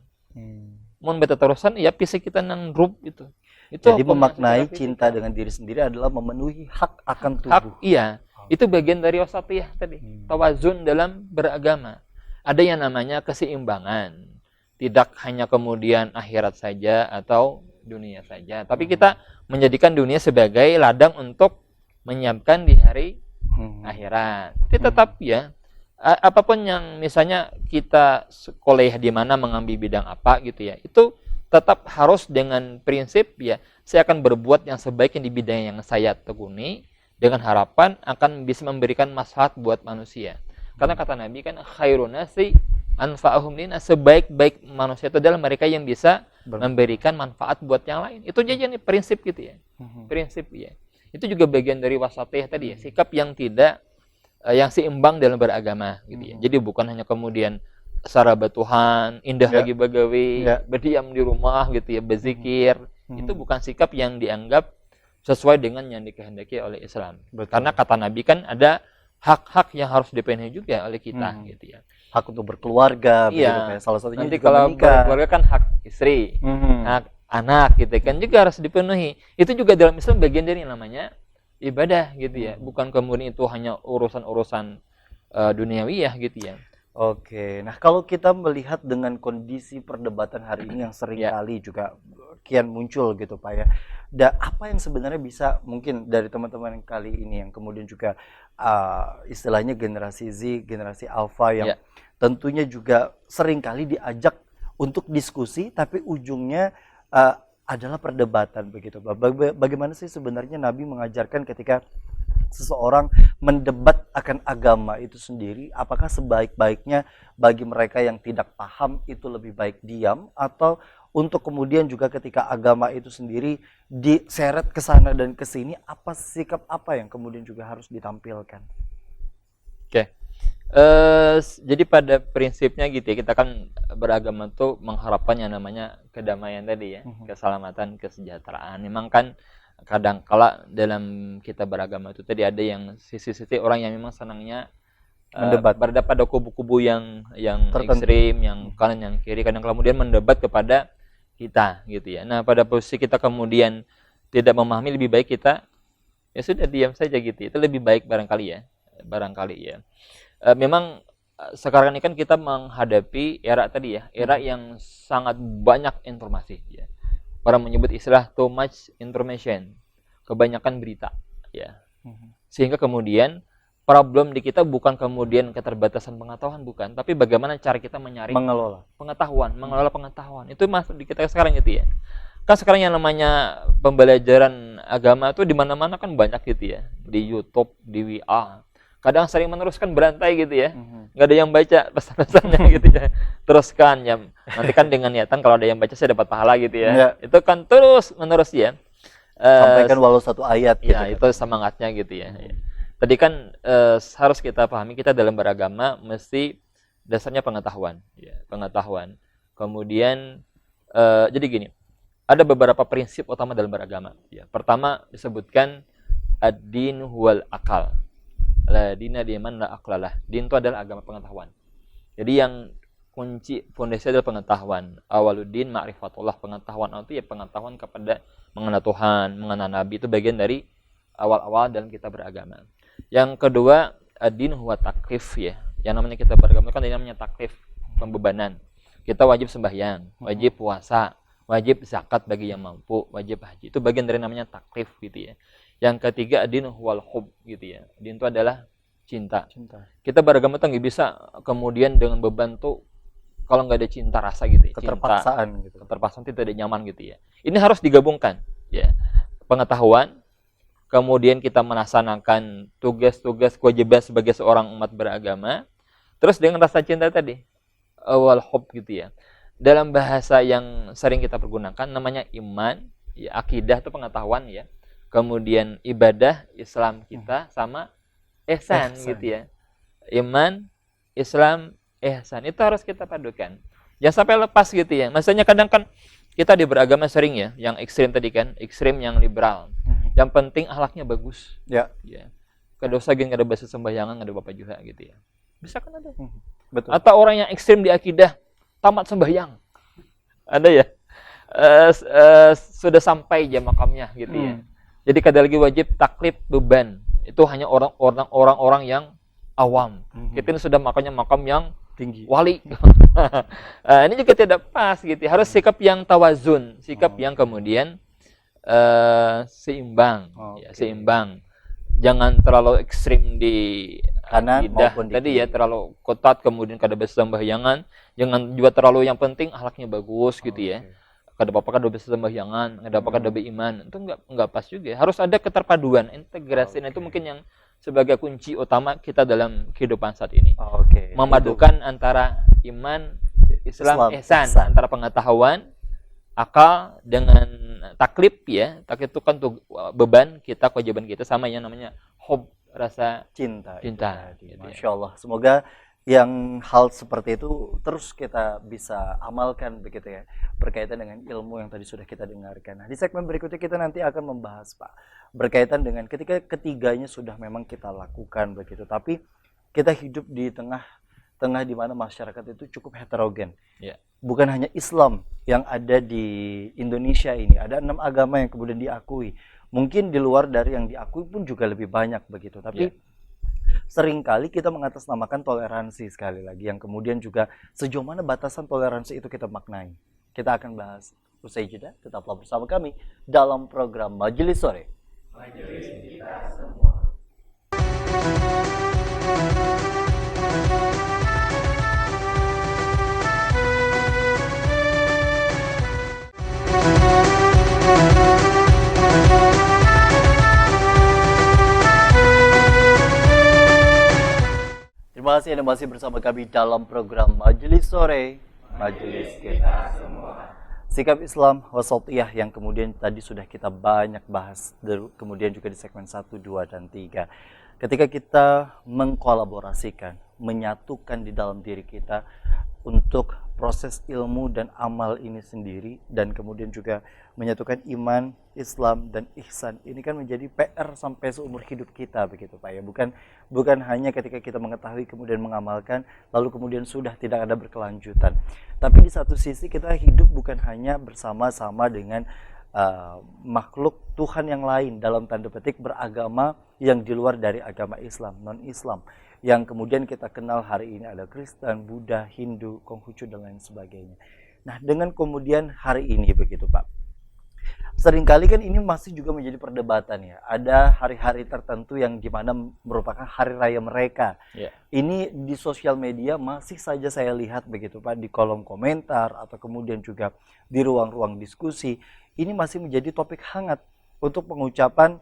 Mun beta terusan ya fisik kita nang drop gitu. Itu
Jadi
hukum yang
memaknai
secara
cinta
fisikal.
dengan diri sendiri adalah memenuhi hak akan
Hak,
tubuh.
iya. Itu bagian dari wasatiyah tadi. Tawazun dalam beragama. Ada yang namanya keseimbangan. Tidak hanya kemudian akhirat saja atau dunia saja. Tapi kita menjadikan dunia sebagai ladang untuk menyiapkan di hari akhirat. Tapi tetap ya, apapun yang misalnya kita kuliah di mana mengambil bidang apa gitu ya, itu tetap harus dengan prinsip ya, saya akan berbuat yang sebaik di bidang yang saya tekuni dengan harapan akan bisa memberikan manfaat buat manusia. Karena kata Nabi kan khairun nasi anfa'uhum lina, sebaik-baik manusia itu adalah mereka yang bisa memberikan manfaat buat yang lain. Itu aja nih prinsip gitu ya. Prinsip ya. Itu juga bagian dari wasatiyah tadi ya, sikap yang tidak yang seimbang dalam beragama gitu ya. Jadi bukan hanya kemudian saraba Tuhan, indah lagi bagawi, berdiam di rumah gitu ya, berzikir. Itu bukan sikap yang dianggap sesuai dengan yang dikehendaki oleh Islam. Karena kata Nabi kan ada hak-hak yang harus dipenuhi juga oleh kita gitu ya.
Hak untuk berkeluarga,
iya.
Kayak salah satunya
Nanti
juga
kalau
menikah.
berkeluarga kan hak istri, hak anak gitu kan juga harus dipenuhi. Itu juga dalam Islam bagian dari yang namanya ibadah gitu ya. Bukan kemudian itu hanya urusan-urusan duniawiyah gitu ya.
Oke, nah kalau kita melihat dengan kondisi perdebatan hari ini yang sering kali juga kian muncul gitu Pak ya, apa yang sebenarnya bisa mungkin dari teman-teman kali ini yang kemudian juga istilahnya generasi Z, generasi Alpha yang tentunya juga sering kali diajak untuk diskusi tapi ujungnya adalah perdebatan begitu Pak. Bagaimana sih sebenarnya Nabi mengajarkan ketika seseorang mendebat akan agama itu sendiri, apakah sebaik-baiknya bagi mereka yang tidak paham itu lebih baik diam, atau untuk kemudian juga ketika agama itu sendiri diseret ke sana dan ke sini, apa sikap apa yang kemudian juga harus ditampilkan?
Oke. Jadi pada prinsipnya gitu ya, kita kan beragama tuh mengharapkan yang namanya kedamaian tadi ya, keselamatan, kesejahteraan. Memang kan kadang kala dalam kita beragama itu tadi ada yang sisi-sisi orang yang memang senangnya berada pada kubu-kubu yang ekstrim, yang kanan, yang kiri, kadang kemudian mendebat kepada kita gitu ya. Nah, pada posisi kita kemudian tidak memahami, lebih baik kita ya sudah diam saja gitu. Itu lebih baik barangkali ya. Memang sekarang ini kan kita menghadapi era tadi ya, era yang sangat banyak informasi ya. Orang menyebut istilah too much information, kebanyakan berita ya. Sehingga kemudian problem di kita bukan kemudian keterbatasan pengetahuan, bukan, tapi bagaimana cara kita menyaring mengelola pengetahuan. Itu masuk di kita sekarang gitu ya. Kan sekarang yang namanya pembelajaran agama itu di mana-mana kan banyak gitu ya. Di YouTube, di WA. Kadang sering meneruskan berantai gitu ya. Nggak ada yang baca pesan-pesannya gitu ya. Teruskan ya. Nanti kan dengan niatan kalau ada yang baca saya dapat pahala gitu ya. Itu kan terus menerus ya.
Sampaikan walau satu ayat
gitu. Ya, itu semangatnya gitu ya. Tadi kan harus kita pahami, kita dalam beragama mesti dasarnya pengetahuan ya, pengetahuan. Kemudian jadi gini, ada beberapa prinsip utama dalam beragama ya. Pertama disebutkan ad-din huwal akal. La dina diman la aqlalah. Din itu adalah agama pengetahuan. Jadi yang kunci fondasi adalah pengetahuan. Awaluddin ma'rifatullah, pengetahuan itu ya pengetahuan kepada mengenal Tuhan, mengenal Nabi, itu bagian dari awal-awal dalam kita beragama. Yang kedua, ad-din huwa taklif ya. Yang namanya kita beragama kan namanya taklif, pembebanan. Kita wajib sembahyang, wajib puasa, wajib zakat bagi yang mampu, wajib haji. Itu bagian dari namanya taklif gitu ya. Yang ketiga, ad-din huwal hub gitu ya. Din itu adalah cinta. Kita beragama tuh nggak bisa kemudian dengan beban tuh kalau nggak ada cinta rasa gitu ya. Keterpaksaan tidak ada nyaman gitu ya. Ini harus digabungkan ya. Pengetahuan, kemudian kita melaksanakan tugas-tugas kewajiban sebagai seorang umat beragama, terus dengan rasa cinta tadi, wal hub gitu ya. Dalam bahasa yang sering kita pergunakan namanya iman, ya, akidah itu pengetahuan ya. Kemudian ibadah Islam kita sama ihsan gitu ya. Iman, Islam, ihsan itu harus kita padukan. Jangan sampai lepas gitu ya. Maksudnya kadang kan kita di beragama sering ya, yang ekstrim tadi kan, ekstrim yang liberal. Yang penting akhlaknya bagus. Ya. Kada usah gini, kada bahasa sembahyangan, kada apa juga gitu ya. Bisa kan ada. Betul. Atau orang yang ekstrim di akidah, tamat sembahyang. Ada ya. sudah sampai jam makamnya gitu ya. Jadi kada lagi wajib taklif beban. Itu hanya orang-orang yang awam. Kita ini sudah makanya makam yang
Tinggi.
wali. Ini juga tidak pas gitu. Harus sikap yang tawazun, sikap yang kemudian seimbang, ya, seimbang. Jangan terlalu ekstrim di
Kanan
akidah
maupun di
tadi
kiri.
ya, terlalu ketat kemudian kada bersembahyangan. Jangan juga terlalu yang penting akhlaknya bagus gitu ya. Kada apa-apa kada bersembahyangan, kada apa-apa kada beriman. Itu enggak pas juga. Harus ada keterpaduan, integrasi. Nah, itu mungkin yang sebagai kunci utama kita dalam kehidupan saat ini. Memadukan antara iman, Islam, ihsan, antara pengetahuan, akal dengan taklif ya. Taklif itu kan beban kita, kewajiban kita, sama yang namanya hub, rasa cinta.
Gitu. Masya Allah. Semoga yang hal seperti itu terus kita bisa amalkan begitu ya, berkaitan dengan ilmu yang tadi sudah kita dengarkan. Nah, di segmen berikutnya kita nanti akan membahas Pak, berkaitan dengan ketika ketiganya sudah memang kita lakukan begitu, tapi kita hidup di tengah di mana masyarakat itu cukup heterogen. Bukan hanya Islam yang ada di Indonesia ini, ada 6 agama yang kemudian diakui. Mungkin di luar dari yang diakui pun juga lebih banyak begitu, tapi seringkali kita mengatasnamakan toleransi sekali lagi, yang kemudian juga sejauh mana batasan toleransi itu kita maknai. Kita akan bahas usai jeda. Tetaplah bersama kami dalam program Majelis Sore. Majelis kita semua. Terima kasih Anda masih bersama kami dalam program Majelis Sore, Majelis kita semua. Sikap Islam wasatiyah yang kemudian tadi sudah kita banyak bahas, kemudian juga di segmen 1, 2, dan 3. Ketika kita mengkolaborasikan, menyatukan di dalam diri kita untuk proses ilmu dan amal ini sendiri, dan kemudian juga menyatukan iman, Islam, dan ihsan, ini kan menjadi PR sampai seumur hidup kita begitu Pak ya. Bukan hanya ketika kita mengetahui kemudian mengamalkan lalu kemudian sudah tidak ada berkelanjutan, tapi di satu sisi kita hidup bukan hanya bersama-sama dengan makhluk Tuhan yang lain, dalam tanda petik beragama yang di luar dari agama Islam, non-Islam, yang kemudian kita kenal hari ini ada Kristen, Buddha, Hindu, Konghucu, dan lain sebagainya. Nah, dengan kemudian hari ini begitu Pak, seringkali kan ini masih juga menjadi perdebatan ya. Ada hari-hari tertentu yang dimana merupakan hari raya mereka. Ini di sosial media masih saja saya lihat begitu Pak, di kolom komentar atau kemudian juga di ruang-ruang diskusi, ini masih menjadi topik hangat untuk pengucapan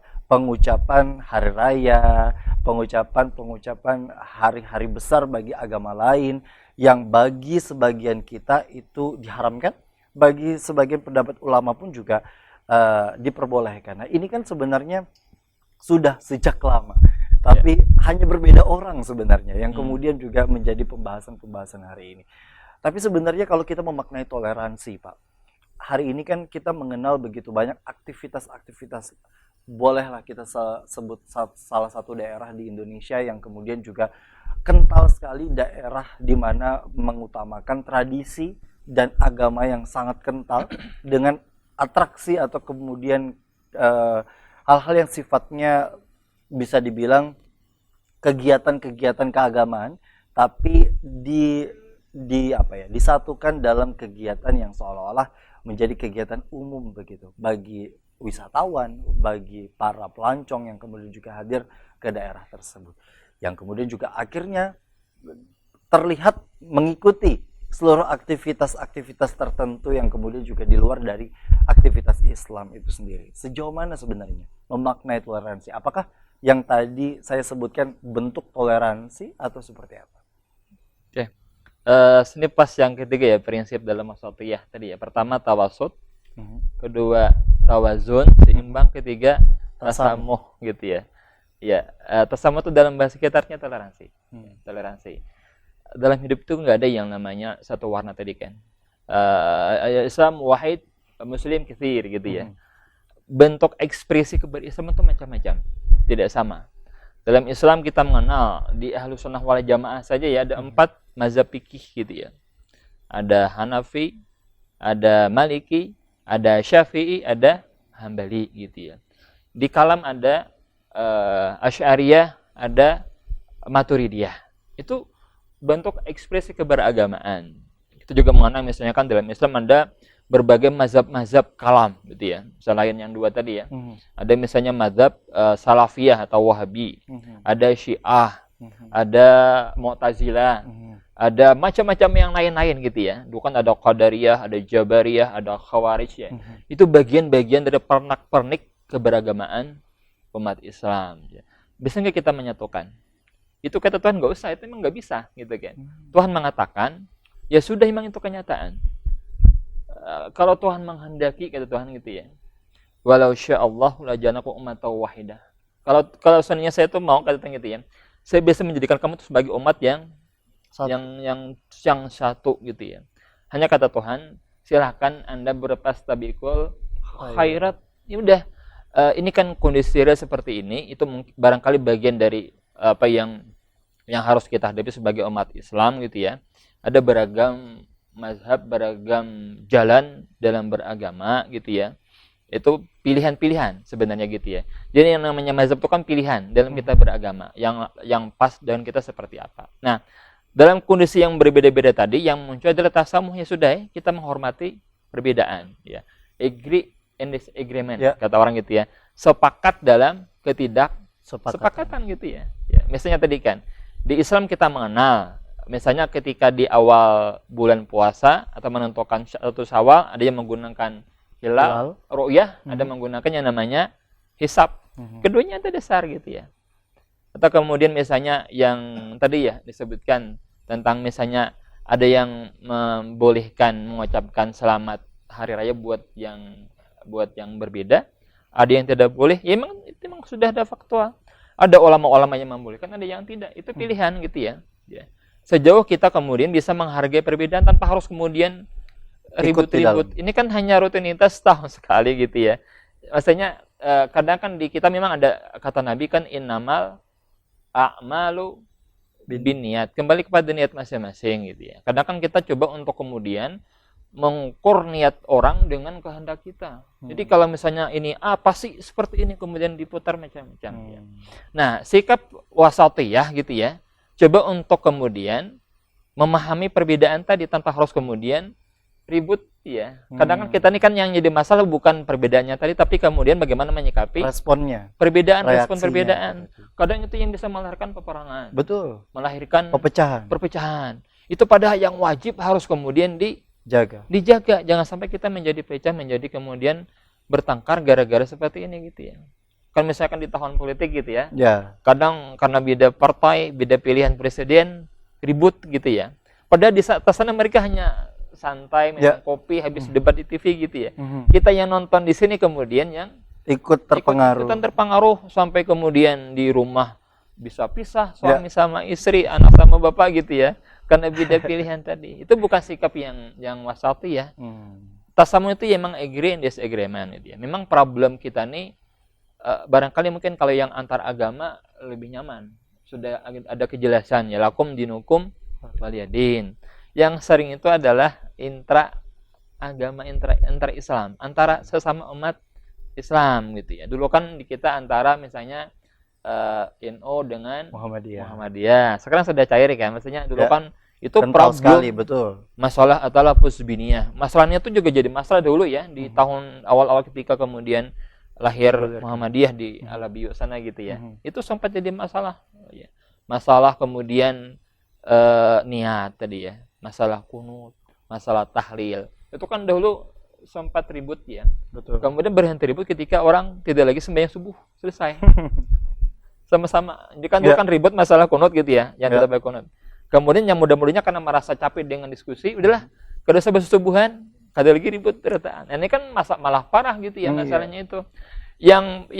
hari raya, pengucapan hari-hari besar bagi agama lain yang bagi sebagian kita itu diharamkan, bagi sebagian pendapat ulama pun juga diperbolehkan. Nah, ini kan sebenarnya sudah sejak lama, tapi hanya berbeda orang sebenarnya yang kemudian juga menjadi pembahasan hari ini. Tapi sebenarnya kalau kita memaknai toleransi Pak, hari ini kan kita mengenal begitu banyak aktivitas-aktivitas, bolehlah kita sebut salah satu daerah di Indonesia yang kemudian juga kental sekali, daerah di mana mengutamakan tradisi dan agama yang sangat kental dengan atraksi atau kemudian hal-hal yang sifatnya bisa dibilang kegiatan-kegiatan keagamaan, tapi disatukan dalam kegiatan yang seolah-olah menjadi kegiatan umum begitu bagi wisatawan, bagi para pelancong yang kemudian juga hadir ke daerah tersebut, yang kemudian juga akhirnya terlihat mengikuti seluruh aktivitas-aktivitas tertentu yang kemudian juga di luar dari aktivitas Islam itu sendiri. Sejauh mana sebenarnya memaknai toleransi? Apakah yang tadi saya sebutkan bentuk toleransi atau seperti apa?
Ini pas yang ketiga ya, prinsip dalam wasatiyah tadi ya. Pertama tawasud, kedua tawazun, seimbang, ketiga tasamuh gitu ya. Tasamuh itu dalam bahasa kita artinya toleransi. Toleransi. Dalam hidup itu nggak ada yang namanya satu warna tadi kan. Islam wahid, Muslim katsir gitu ya. Bentuk ekspresi keberislaman itu macam-macam, tidak sama. Dalam Islam kita mengenal di Ahlus Sunnah wal Jamaah saja ya ada 4 mazhab fikih gitu ya. Ada Hanafi, ada Maliki, ada Syafi'i, ada Hambali gitu ya. Di kalam ada Asy'ariyah, ada Maturidiyah. Itu bentuk ekspresi keberagamaan. Itu juga mengenai misalnya kan dalam Islam ada berbagai mazhab-mazhab kalam gitu ya. Selain yang dua tadi ya. Ada misalnya mazhab Salafiyah atau Wahabi, ada Syiah, ada Mu'tazilah, ada macam-macam yang lain-lain gitu ya. Dulu kan ada Qadariyah, ada Jabariyah, ada Khawarij ya. Itu bagian-bagian dari pernak-pernik keberagamaan umat Islam ya. Bisa nggak kita menyatukan? Itu kata Tuhan nggak usah, itu memang nggak bisa gitu kan. Tuhan mengatakan, ya sudah, memang itu kenyataan. Kalau Tuhan menghendaki, kata Tuhan gitu ya, walau sya'allahu laja'alakum ummatan wahidah. Kalau seandainya saya tuh mau, kata Tuhan gitu ya, saya bisa menjadikan kamu tuh sebagai umat yang satu gitu ya. Hanya kata Tuhan, silahkan Anda berpastabiqul khairat. Ya udah, ini kan kondisi real seperti ini, itu barangkali bagian dari apa yang harus kita hadapi sebagai umat Islam gitu ya. Ada beragam mazhab, beragam jalan dalam beragama gitu ya. Itu pilihan-pilihan sebenarnya gitu ya. Jadi yang namanya mazhab itu kan pilihan dalam kita beragama, yang pas dengan kita seperti apa. Nah, dalam kondisi yang berbeda-beda tadi, yang muncul adalah tasamuh. Ya sudah ya, kita menghormati perbedaan ya. Agree in disagreement, kata orang gitu ya. Sepakat dalam ketidaksepakatan gitu ya. Misalnya tadi kan di Islam kita mengenal, misalnya ketika di awal bulan puasa atau menentukan satu Syawal, ada yang menggunakan hilal, ru'yah, ada menggunakan yang namanya hisab. Keduanya ada dasar gitu ya. Atau kemudian misalnya yang tadi ya disebutkan tentang misalnya ada yang membolehkan mengucapkan selamat hari raya buat yang berbeda, ada yang tidak boleh. Ya memang sudah ada faktual. Ada ulama-ulama yang membolehkan, ada yang tidak. Itu pilihan gitu ya. Sejauh kita kemudian bisa menghargai perbedaan tanpa harus kemudian ribut-ribut. Ini kan hanya rutinitas setahun sekali gitu ya. Maksudnya kadang kan di kita memang ada kata Nabi kan, innamal a'malu binniyat. Kembali kepada niat masing-masing gitu ya. Kadang kan kita coba untuk kemudian mengukur niat orang dengan kehendak kita. Jadi kalau misalnya ini pasti seperti ini, kemudian diputar macam-macam ya. Nah, sikap wasatiyah gitu ya. Coba untuk kemudian memahami perbedaan tadi tanpa harus kemudian ribut ya. Kadang kan kita ini kan yang jadi masalah bukan perbedaannya tadi, tapi kemudian bagaimana menyikapi
responnya.
Respon perbedaan. Kadang itu yang bisa melahirkan peperangan.
Betul.
Melahirkan perpecahan. Itu padahal yang wajib harus kemudian dijaga. Jangan sampai kita menjadi pecah, menjadi kemudian bertengkar gara-gara seperti ini gitu ya. Kan misalkan di tahun politik gitu ya. Kadang karena beda partai, beda pilihan presiden, ribut gitu ya. Padahal di atas sana mereka hanya santai, minum kopi, habis debat di TV gitu ya. Kita yang nonton di sini kemudian yang
ikut
terpengaruh sampai kemudian di rumah bisa pisah, suami sama istri, anak sama bapak gitu ya. Karena beda pilihan tadi. Itu bukan sikap yang wasati ya. Tasamuh itu memang agree in disagreement gitu ya. Memang problem kita nih barangkali mungkin kalau yang antar agama lebih nyaman. Sudah ada kejelasan ya, lakum dinukum waliyadin. Yang sering itu adalah intra Islam, antara sesama umat Islam gitu ya. Dulu kan di kita antara misalnya NU dengan Muhammadiyah. Sekarang sudah cair kan, maksudnya dulu kan itu problem
sekali, betul.
Masalah atalafuz biniyah. Masalahnya itu juga jadi masalah dulu ya di tahun awal-awal ketika kemudian lahir Muhammadiyah di Alabiyu sana gitu ya. Itu sempat jadi masalah ya. Masalah kemudian niat tadi ya, masalah kunut, masalah tahlil. Itu kan dahulu sempat ribut ya. Betul. Kemudian berhenti ribut ketika orang tidak lagi sembahyang subuh, selesai. Sama-sama. Jadi kan dulu kan ribut masalah kunut gitu ya, yang tidak baik kunut. Kemudian yang muda-mudanya karena merasa capek dengan diskusi, udahlah, kada sebab subuhan, kada lagi ribut ternyata. Nah, ini kan malah parah gitu ya masalahnya itu. Yang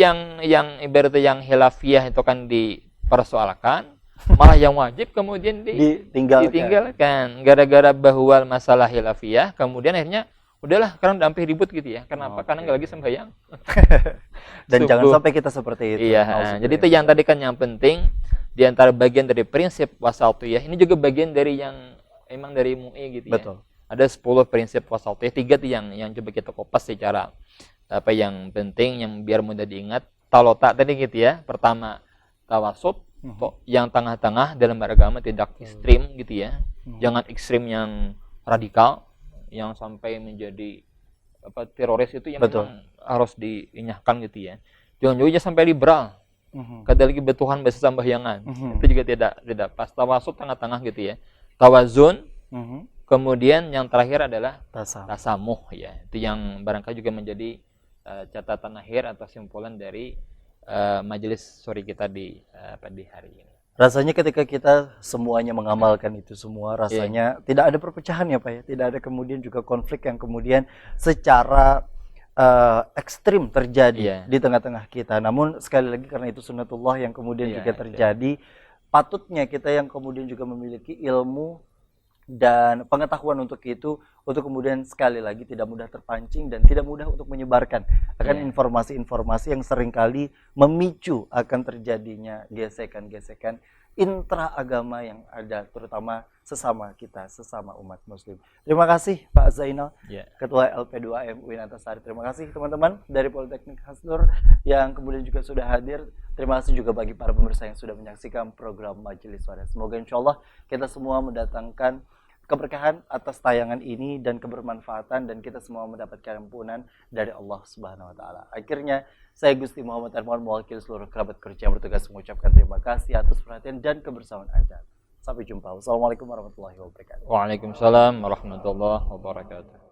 ibaratnya yang khilafiyah itu kan dipersoalkan, malah yang wajib kemudian ditinggalkan. Gara-gara bahwa masalah khilafiyah, kemudian akhirnya udahlah, sekarang udah sampai ribut gitu ya. Kenapa? Karena nggak lagi sembahyang.
Dan jangan sampai kita seperti itu.
Iya. Jadi itu yang tadi kan yang penting di antara bagian dari prinsip wasatiyah. Ini juga bagian dari yang emang dari MUI gitu ya.
Betul.
ada 10 prinsip wasatiyah. 3 tuh yang coba kita kupas secara apa yang penting yang biar mudah diingat. Talota tadi gitu ya. Pertama tawasut, yang tengah-tengah dalam beragama, tidak ekstrim gitu ya. Jangan ekstrim yang radikal yang sampai menjadi apa teroris itu yang memang harus diinyahkan gitu ya. Jangan juga sampai liberal. Kada lagi bertuhan bahasa sembahyangan. Itu juga tidak pas. Tawasut tengah-tengah gitu ya. Tawazun. Kemudian yang terakhir adalah tasamuh ya. Itu yang barangkali juga menjadi catatan akhir atau simpulan dari majelis sore kita di hari ini.
Rasanya ketika kita semuanya mengamalkan itu semua, rasanya tidak ada perpecahan ya Pak ya, tidak ada kemudian juga konflik yang kemudian secara ekstrim terjadi di tengah-tengah kita. Namun sekali lagi karena itu sunnatullah yang kemudian juga terjadi, patutnya kita yang kemudian juga memiliki ilmu dan pengetahuan untuk itu, untuk kemudian sekali lagi tidak mudah terpancing dan tidak mudah untuk menyebarkan akan informasi-informasi yang seringkali memicu akan terjadinya gesekan-gesekan intra-agama yang ada, terutama sesama kita, sesama umat muslim. Terima kasih Pak Zainal, Ketua LP2M UIN Antasari. Terima kasih teman-teman dari Politeknik Hasnur yang kemudian juga sudah hadir. Terima kasih juga bagi para pemirsa yang sudah menyaksikan program Majelis Waria. Semoga insya Allah kita semua mendatangkan keberkahan atas tayangan ini dan kebermanfaatan, dan kita semua mendapatkan ampunan dari Allah Subhanahu wa taala. Akhirnya saya Gusti Muhammad Armawan mewakili seluruh kerabat kerja yang bertugas mengucapkan terima kasih atas perhatian dan kebersamaan Anda. Sampai jumpa. Wassalamualaikum warahmatullahi wabarakatuh.
Waalaikumsalam warahmatullahi wabarakatuh.